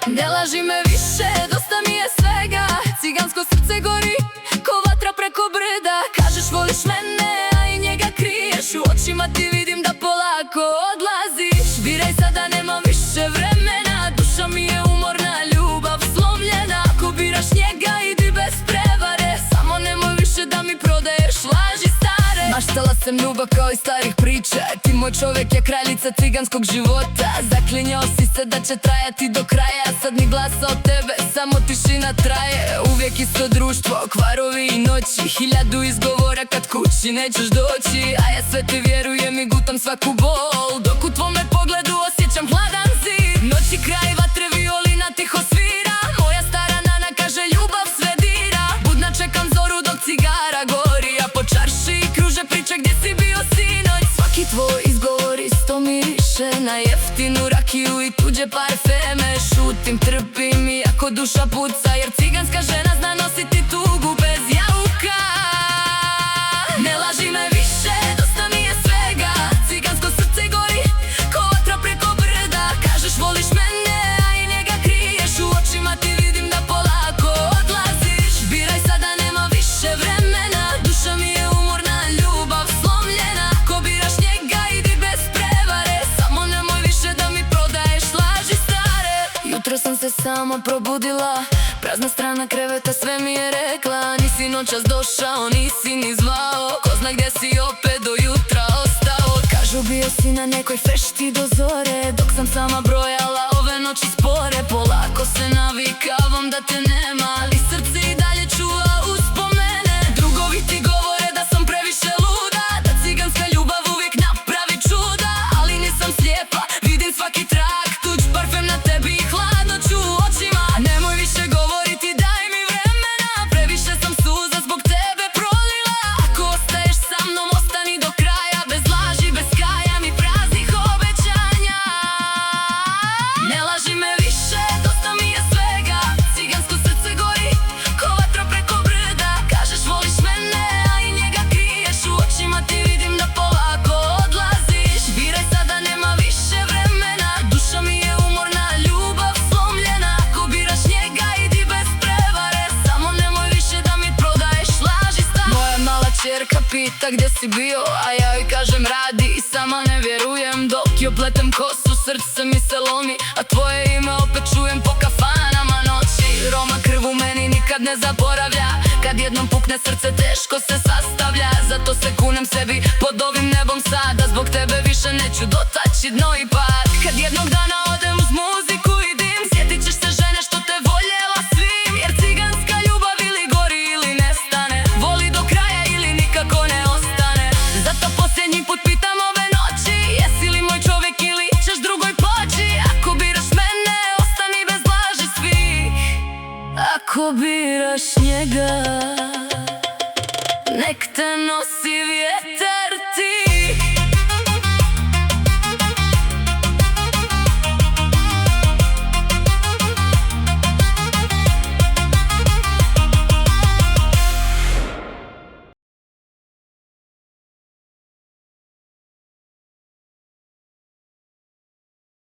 Ne laži me više, dosta mi je svega. Cigansko srce gori ko vatra preko brda. Kažeš voliš mene, a i njega kriješ. U očima ti vidim da polako odlaziš. Biraj sada, nema više vremena. Duša mi je umorna, ljubav slomljena. Ako biraš njega, idi bez prevare. Samo nemoj više da mi prodaješ laži stare. Maštala sam ljubav kao iz starih priča. Ti moj čovjek je kraljica ciganskog života. Zaklinjao si se da će trajati do kraja. Sad ni glasa od tebe, samo tišina traje. Uvijek isto društvo, kvarovi i noći. 1000 izgovora kad kući nećeš doći. A ja sve ti vjerujem i gutam svaku bol. Dok u tvome pogledu osjećam hladan zid. Noći kraj, vatre, violina tiho svira. Moja stara nana kaže ljubav sve dira. Budna čekam zoru dok cigara gori. A po čarši kruže priče gdje si bio sinoć. Svaki tvoj izgovor isto miriše na jeftinu rakiju i tuđe parfeme. Šutim, trpim iako duša puca, jer ciganska žena zna nositi tugu bez jauka. Ne laži me više, dosta mi je svega. Cigansko srce gori ko vatra preko brda. Kažeš voliš mene, a i njega kriješ. U očima ti vidim da polako odlaziš. Biraj sada, nema više vremena. Duša mi je umorna, ljubav slomljena. Ko biraš njega, idi bez prevare. Samo nemoj više da mi prodaješ laži stare. Jutro sam se sama probudila, prazna strana kreveta sve mi je rekla. Nisi noćas došao, nisi ni zvao. Ko zna gdje si opet do jutra ostao. Kažu bio si na nekoj fešti do zore. Dok sam sama brojala ove noći spore. Polako se navikavam da te nema, ali srce i dalje čuva uspomene. Drugovi ti govore da sam previše luda, da ciganska ljubav uvijek napravi čuda. Ali nisam slijepa, vidim svaki trak. Tuđ parfem na tebi i hladnoću u očima. Nemoj više govoriti, daj mi vremena. Previše sam suza zbog tebe prolila. Ako ostaješ sa mnom, ostani do kraja. Bez laži, bez kajam i praznih obećanja. Ne laži me više, dosta mi je svega. Cigansko srce gori ko vatra preko brda. Kažeš voliš mene, a i njega kriješ. U očima ti vidim da polako odlaziš. Biraj sada, nema više vremena. Duša mi je umorna, ljubav slomljena. Ako biraš njega, idi bez prevare. Samo nemoj više da mi prodaješ laži stare. Moja mala ćerka pita gdje si bio, a ja joj kažem radi i sama ne vjerujem. Dok joj pletem kosu, srce mi se lomi, a tvoje ime opet čujem po kafanama noći. Roma krv u meni nikad ne zaboravlja. Kad jednom pukne srce, teško se sastavlja. Zato se kunem sebi pod ovim nebom sada. Zbog tebe više neću dotaći dno i pad. Kad jednog dana odem uz muziku i dim, sjetit ćeš se žene što te voljela svim. Jer ciganska ljubav ili gori ili nestane. Voli do kraja ili nikako ne ostane. Zato posljednji put pitam ove noći, jesi li moj čovjek ili ćeš drugoj poći. Ako biraš mene, ostani bez laži svih. Ako biraš njega, nek te nosi vjetar.